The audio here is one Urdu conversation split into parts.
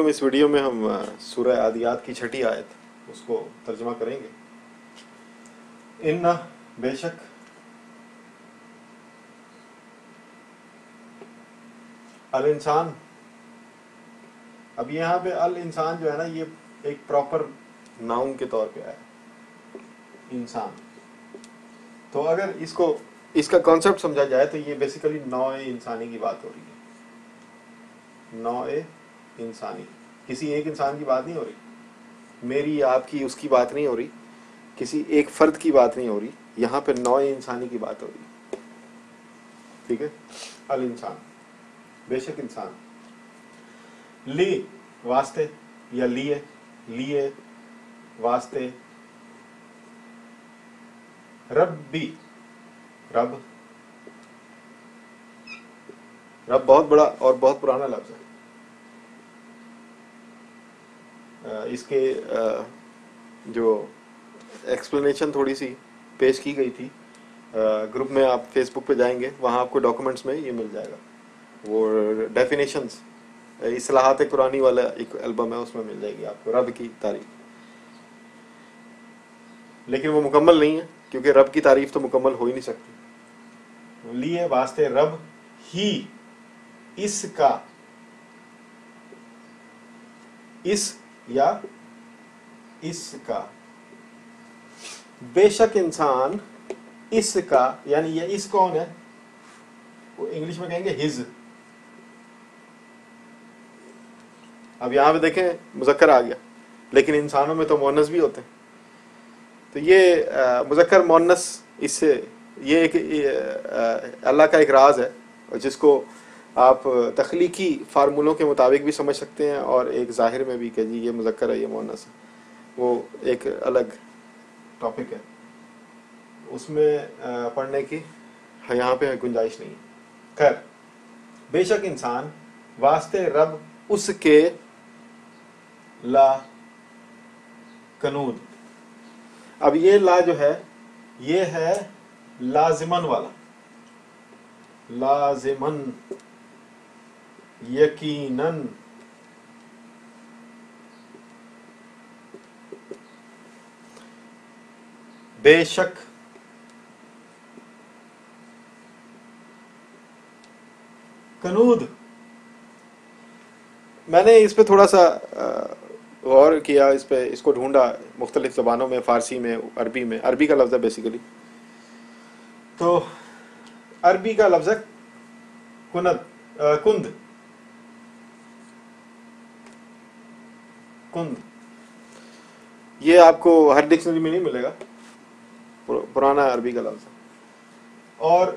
علیکم. اس ویڈیو میں ہم سورہ عادیات کی چھٹی آیت اس کو ترجمہ کریں گے. ان بے شک الانسان. اب یہاں پہ الانسان جو ہے نا یہ ایک پراپر ناؤن کے طور پہ آیا انسان. تو اگر اس کا کانسیپٹ سمجھا جائے تو یہ بیسیکلی نوع انسانی کی بات ہو رہی ہے. نوع انسانی, کسی ایک انسان کی بات نہیں ہو رہی, میری آپ کی اس کی بات نہیں ہو رہی, کسی ایک فرد کی بات نہیں ہو رہی. یہاں پہ نوع انسانی کی بات ہو رہی ہے. ٹھیک ہے. الانسان بے شک انسان. لی واسطے یا لیے واسطے. ربی رب بہت بڑا اور بہت پرانا لفظ ہے. اس کے جو ایکسپلینیشن تھوڑی سی پیش کی گئی تھی گروپ میں, آپ فیس بک پہ جائیں گے وہاں آپ کو ڈاکومنٹس میں یہ مل جائے گا. وہ ڈیفینیشنز اصلاحات قرآنی والا ایک البم ہے, اس میں مل جائے گی آپ کو رب کی تعریف. لیکن وہ مکمل نہیں ہے کیونکہ رب کی تعریف تو مکمل ہو ہی نہیں سکتی. لیے واسطے رب ہی اس کا, اس یا اس کا, بے شک انسان اس کا, یعنی یہ اس کون ہے, وہ انگلش میں کہیں گے ہز. اب یہاں پہ دیکھیں مذکر آ گیا, لیکن انسانوں میں تو مؤنث بھی ہوتے ہیں. تو یہ مذکر مؤنث اس سے یہ ایک اللہ کا ایک راز ہے جس کو آپ تخلیقی فارمولوں کے مطابق بھی سمجھ سکتے ہیں اور ایک ظاہر میں بھی کہ جی یہ مذکر ہے یہ مؤنث ہے. وہ ایک الگ ٹاپک ہے, اس میں پڑھنے کی یہاں پہ گنجائش نہیں ہے. خیر, بے شک انسان واسطے رب اس کے لا کنود. اب یہ لا جو ہے یہ ہے لازمن والا, لازمن یقیناً. بے شک کنود. میں نے اس پہ تھوڑا سا غور کیا, اس کو ڈھونڈا مختلف زبانوں میں, فارسی میں, عربی میں. عربی کا لفظ ہے بیسیکلی, تو عربی کا لفظ ہے کند. کند یہ آپ کو ہر ڈکشنری میں نہیں ملے گا, پرانا عربی کا لفظ ہے. اور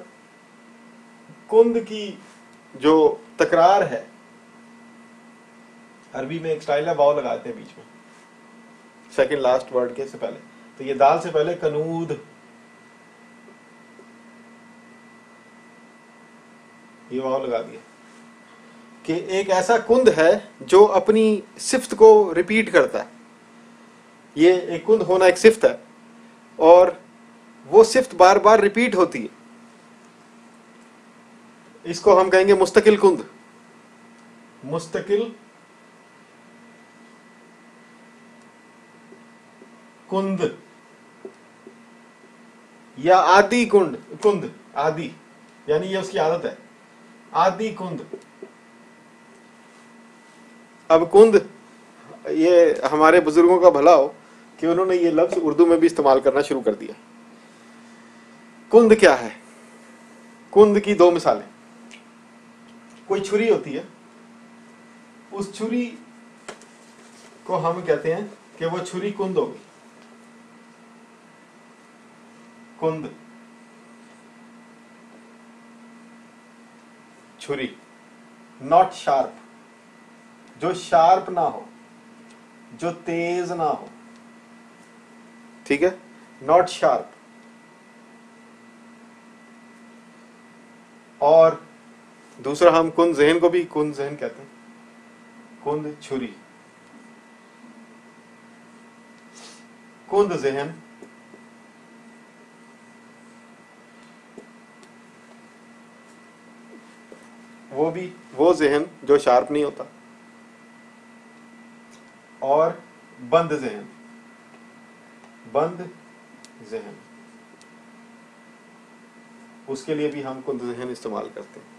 کند کی جو تکرار ہے عربی میں ایک سٹائل ہے, واو لگاتے ہیں بیچ میں سیکنڈ لاسٹ ورڈ کے سے پہلے, تو یہ دال سے پہلے کنود, یہ واو لگا دیا کہ ایک ایسا کند ہے جو اپنی صفت کو ریپیٹ کرتا ہے. یہ ایک کند ہونا ایک صفت ہے اور وہ صفت بار بار ریپیٹ ہوتی ہے. اس کو ہم کہیں گے مستقل کند. مستقل کند یا عادی کند عادی, یعنی یہ اس کی عادت ہے, عادی کند. اب کند یہ ہمارے بزرگوں کا بھلا ہو کہ انہوں نے یہ لفظ اردو میں بھی استعمال کرنا شروع کر دیا. کند کیا ہے؟ کند کی دو مثالیں. کوئی چھری ہوتی ہے, اس چھری کو ہم کہتے ہیں کہ وہ چھری کند ہوگی. کند چھری, ناٹ شارپ, جو شارپ نہ ہو, جو تیز نہ ہو. ٹھیک ہے, ناٹ شارپ. اور دوسرا ہم کند ذہن کو بھی کند ذہن کہتے ہیں. کند چھری, کند ذہن وہ بھی وہ ذہن جو شارپ نہیں ہوتا. اور بند ذہن. بند ذہن اس کے لیے بھی ہم کند ذہن استعمال کرتے ہیں.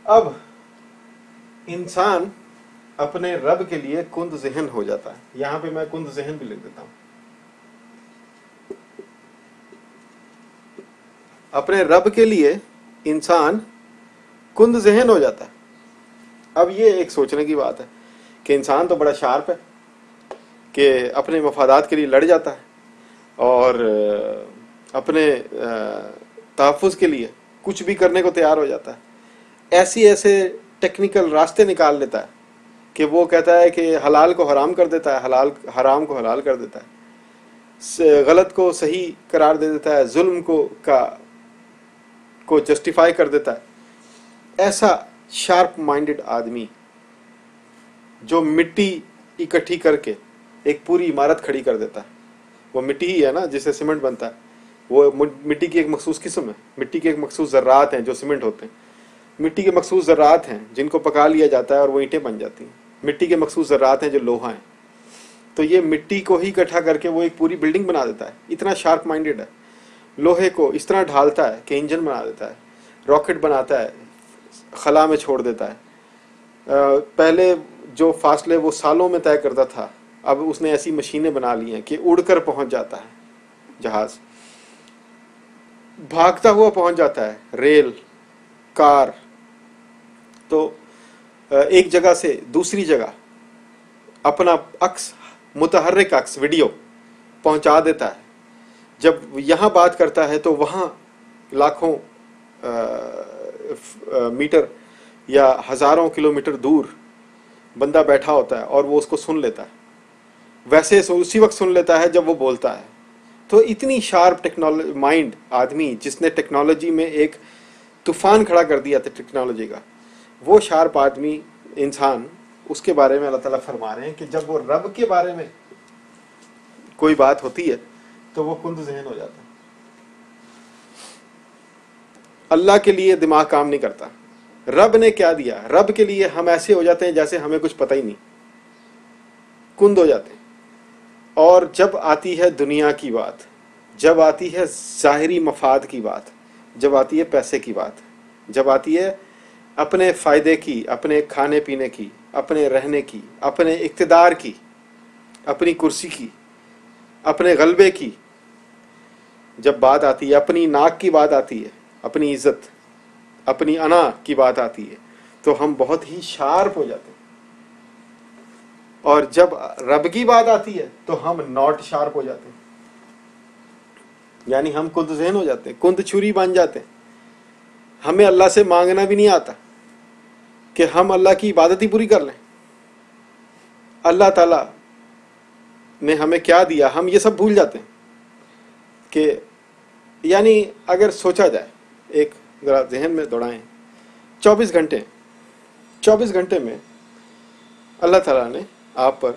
اب انسان اپنے رب کے لیے کند ذہن ہو جاتا ہے. یہاں پہ میں کند ذہن بھی لکھ دیتا ہوں. اپنے رب کے لیے انسان کند ذہن ہو جاتا ہے. اب یہ ایک سوچنے کی بات ہے کہ انسان تو بڑا شارپ ہے کہ اپنے مفادات کے لیے لڑ جاتا ہے اور اپنے تحفظ کے لیے کچھ بھی کرنے کو تیار ہو جاتا ہے. ایسے ٹیکنیکل راستے نکال لیتا ہے کہ وہ کہتا ہے کہ حلال کو حرام کر دیتا ہے, حرام کو حلال کر دیتا ہے, غلط کو صحیح قرار دے دیتا ہے, ظلم کو جسٹیفائی کر دیتا ہے. ایسا شارپ مائنڈڈ آدمی جو مٹی اکٹھی کر کے ایک پوری عمارت کھڑی کر دیتا ہے. وہ مٹی ہی ہے نا جس سے سیمنٹ بنتا ہے. وہ مٹی کی ایک مخصوص قسم ہے. مٹی کے ایک مخصوص ذرات ہیں جو سیمنٹ ہوتے ہیں. مٹی کے مخصوص ذرات ہیں جن کو پکا لیا جاتا ہے اور وہ اینٹیں بن جاتی ہیں. مٹی کے مخصوص ذرات ہیں جو لوہا ہیں. تو یہ مٹی کو ہی اکٹھا کر کے وہ ایک پوری بلڈنگ بنا دیتا ہے. اتنا شارپ مائنڈڈ ہے. لوہے کو اس طرح ڈھالتا ہے کہ انجن بنا دیتا ہے, راکٹ بناتا ہے, خلا میں چھوڑ دیتا ہے. پہلے جو فاصلے وہ سالوں میں طے کرتا تھا اب اس نے ایسی مشینیں بنا لی ہیں کہ اڑ کر پہنچ جاتا ہے جہاز, بھاگتا ہوا پہنچ جاتا ہے, ریل, کار. تو ایک جگہ سے دوسری جگہ اپنا عکس, متحرک عکس, ویڈیو پہنچا دیتا ہے. جب یہاں بات کرتا ہے تو وہاں لاکھوں میٹر یا ہزاروں کلومیٹر دور بندہ بیٹھا ہوتا ہے اور وہ اس کو سن لیتا ہے. ویسے اسی وقت سن لیتا ہے جب وہ بولتا ہے. تو اتنی شارپ مائنڈ آدمی جس نے ٹیکنالوجی میں ایک طوفان کھڑا کر دیا تھا ٹیکنالوجی کا, وہ شارپ آدمی انسان, اس کے بارے میں اللہ تعالیٰ فرما رہے ہیں کہ جب وہ رب کے بارے میں کوئی بات ہوتی ہے تو وہ کند ذہن ہو جاتا ہے. اللہ کے لیے دماغ کام نہیں کرتا. رب نے کیا دیا, رب کے لیے ہم ایسے ہو جاتے ہیں جیسے ہمیں کچھ پتہ ہی نہیں, کند ہو جاتے ہیں. اور جب آتی ہے دنیا کی بات, جب آتی ہے ظاہری مفاد کی بات, جب آتی ہے پیسے کی بات, جب آتی ہے اپنے فائدے کی, اپنے کھانے پینے کی, اپنے رہنے کی, اپنے اقتدار کی, اپنی کرسی کی, اپنے غلبے کی جب بات آتی ہے, اپنی ناک کی بات آتی ہے, اپنی عزت, اپنی انا کی بات آتی ہے, تو ہم بہت ہی شارپ ہو جاتے ہیں. اور جب رب کی بات آتی ہے تو ہم ناٹ شارپ ہو جاتے ہیں. یعنی ہم کند ذہن ہو جاتے ہیں, کند چھری بن جاتے ہیں. ہمیں اللہ سے مانگنا بھی نہیں آتا کہ ہم اللہ کی عبادت ہی پوری کر لیں. اللہ تعالیٰ نے ہمیں کیا دیا ہم یہ سب بھول جاتے ہیں. کہ یعنی اگر سوچا جائے, ایک ذرا ذہن میں دوڑائیں, 24 گھنٹے میں اللہ تعالیٰ نے آپ پر,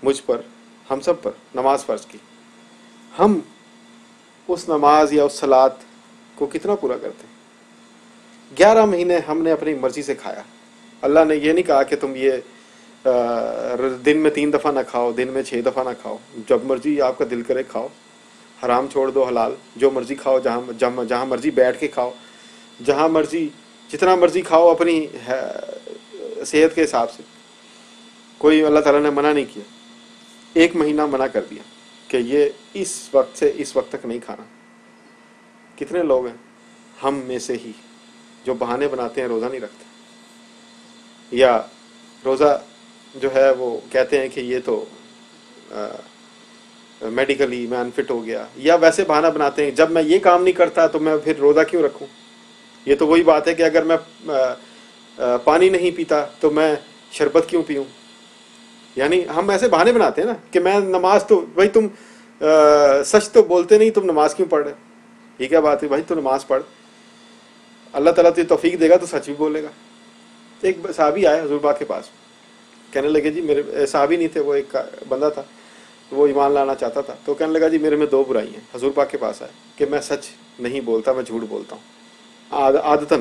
مجھ پر, ہم سب پر نماز فرض کی. ہم اس نماز یا اس صلاۃ کو کتنا پورا کرتے ہیں؟ 11 مہینے ہم نے اپنی مرضی سے کھایا. اللہ نے یہ نہیں کہا کہ تم یہ دن میں 3 دفعہ نہ کھاؤ, دن میں 6 دفعہ نہ کھاؤ, جب مرضی آپ کا دل کرے کھاؤ, حرام چھوڑ دو, حلال جو مرضی کھاؤ, جہاں مرضی بیٹھ کے کھاؤ, جہاں مرضی جتنا مرضی کھاؤ اپنی صحت کے حساب سے. کوئی اللہ تعالیٰ نے منع نہیں کیا. 1 مہینہ منع کر دیا کہ یہ اس وقت سے اس وقت تک نہیں کھانا. کتنے لوگ ہیں ہم میں سے ہی جو بہانے بناتے ہیں, روزہ نہیں رکھتے, یا روزہ جو ہے وہ کہتے ہیں کہ یہ تو میڈیکلی میں انفٹ ہو گیا, یا ویسے بہانہ بناتے ہیں جب میں یہ کام نہیں کرتا تو میں پھر روزہ کیوں رکھوں. یہ تو وہی بات ہے کہ اگر میں پانی نہیں پیتا تو میں شربت کیوں پیوں. یعنی ہم ایسے بہانے بناتے ہیں نا کہ میں نماز تو بھائی تم سچ تو بولتے نہیں, تم نماز کیوں پڑھ رہے. یہ کیا بات ہے بھائی, تو نماز پڑھ, اللہ تعالیٰ تجھے توفیق دے گا تو سچ بھی بولے گا. ایک صحابی آئے حضور پاک کے پاس, کہنے لگے جی میرے, صحابی نہیں تھے وہ, ایک بندہ تھا, وہ ایمان لانا چاہتا تھا. تو کہنے لگا جی میرے میں 2 برائی ہیں. حضور پاک کے پاس آئے کہ میں سچ نہیں بولتا, میں جھوٹ بولتا ہوں عادتاً,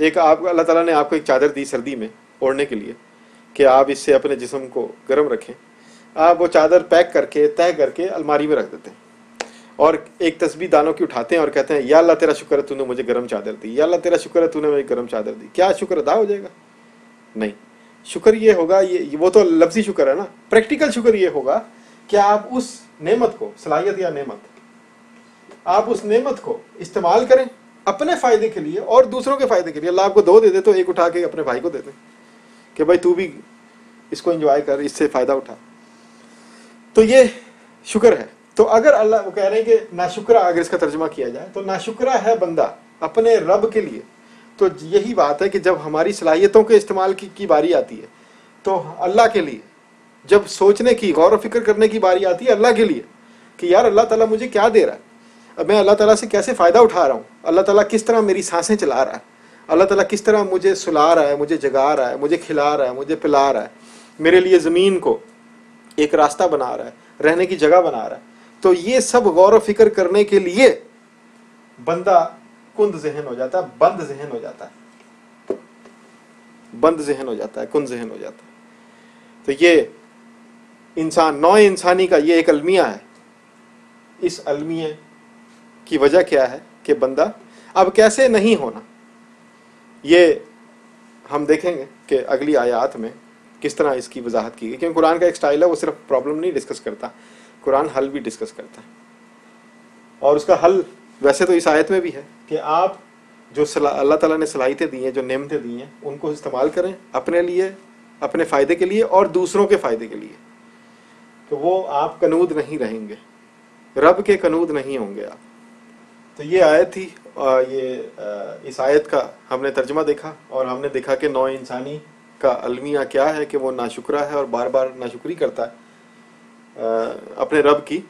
ایک آپ اللہ تعالیٰ نے آپ کو ایک چادر دی سردی میں اوڑھنے کے لیے کہ آپ اس سے اپنے جسم کو گرم رکھیں. آپ وہ چادر پیک کر کے تہہ کر کے الماری میں رکھ دیتے ہیں اور ایک تسبیح دانوں کی اٹھاتے ہیں اور کہتے ہیں یا اللہ تیرا شکر ہے تو نے مجھے گرم چادر دی, یا اللہ تیرا شکر ہے تو نے مجھے گرم چادر دی. کیا شکر ادا ہو جائے گا؟ نہیں. شکر یہ ہوگا, یہ وہ تو لفظی شکر ہے نا. پریکٹیکل شکر یہ ہوگا کہ آپ اس نعمت کو, صلاحیت یا نعمت, آپ اس نعمت کو استعمال کریں اپنے فائدے کے لیے اور دوسروں کے فائدے کے لیے. اللہ آپ کو 2 دے دے تو ایک اٹھا کے اپنے بھائی کو دے دیں کہ بھائی تو بھی اس کو انجوائے کر, اس سے فائدہ اٹھا. تو یہ شکر ہے. تو اگر اللہ, وہ کہہ رہے ہیں کہ ناشکرہ اگر اس کا ترجمہ کیا جائے تو ناشکرہ ہے بندہ اپنے رب کے لیے. تو یہی بات ہے کہ جب ہماری صلاحیتوں کے استعمال کی باری آتی ہے تو اللہ کے لیے, جب سوچنے کی, غور و فکر کرنے کی باری آتی ہے اللہ کے لیے کہ یار اللہ تعالیٰ مجھے کیا دے رہا ہے, اب میں اللہ تعالیٰ سے کیسے فائدہ اٹھا رہا ہوں, اللہ تعالیٰ کس طرح میری سانسیں چلا رہا ہے, اللہ تعالیٰ کس طرح مجھے سلا رہا ہے, مجھے جگا رہا ہے, مجھے کھلا رہا ہے, مجھے پلا رہا ہے, میرے لیے زمین کو ایک راستہ بنا رہا ہے, رہنے کی جگہ بنا رہا ہے. تو یہ سب غور و فکر کرنے کے لیے بندہ کند ذہن ہو جاتا ہے, بند ذہن ہو جاتا ہے, بند ذہن ہو جاتا ہے, کند ذہن ہو جاتا ہے. تو یہ انسان, نوع انسانی کا یہ ایک المیہ ہے. اس المیہ کی وجہ کیا ہے کہ بندہ اب کیسے نہیں ہونا, یہ ہم دیکھیں گے کہ اگلی آیات میں کس طرح اس کی وضاحت کی گئی. کیونکہ قرآن کا ایک سٹائل ہے, وہ صرف پرابلم نہیں ڈسکس کرتا, قرآن حل بھی ڈسکس کرتا ہے. اور اس کا حل ویسے تو اس آیت میں بھی ہے کہ آپ جو اللہ تعالیٰ نے صلاحیتیں دی ہیں, جو نعمتیں دی ہیں, ان کو استعمال کریں اپنے لیے, اپنے فائدے کے لیے اور دوسروں کے فائدے کے لیے. تو وہ آپ کنود نہیں رہیں گے, رب کے کنود نہیں ہوں گے آپ. تو یہ آیت تھی. یہ اس آیت کا ہم نے ترجمہ دیکھا اور ہم نے دیکھا کہ نوع انسانی کا المیہ کیا ہے کہ وہ ناشکرہ ہے اور بار بار ناشکری کرتا ہے اپنے رب کی.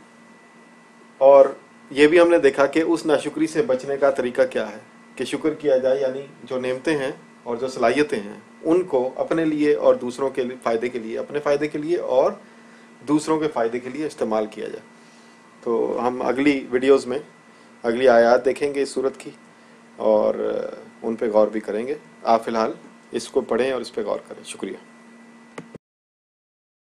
اور یہ بھی ہم نے دیکھا کہ اس ناشکری سے بچنے کا طریقہ کیا ہے کہ شکر کیا جائے, یعنی جو نعمتیں ہیں اور جو صلاحیتیں ہیں ان کو اپنے لیے اور دوسروں کے فائدے کے لیے, اپنے فائدے کے لیے اور دوسروں کے فائدے کے لیے استعمال کیا جائے. تو ہم اگلی ویڈیوز میں اگلی آیات دیکھیں گے اس سورت کی اور ان پہ غور بھی کریں گے. آپ فی الحال اس کو پڑھیں اور اس پہ غور کریں. شکریہ.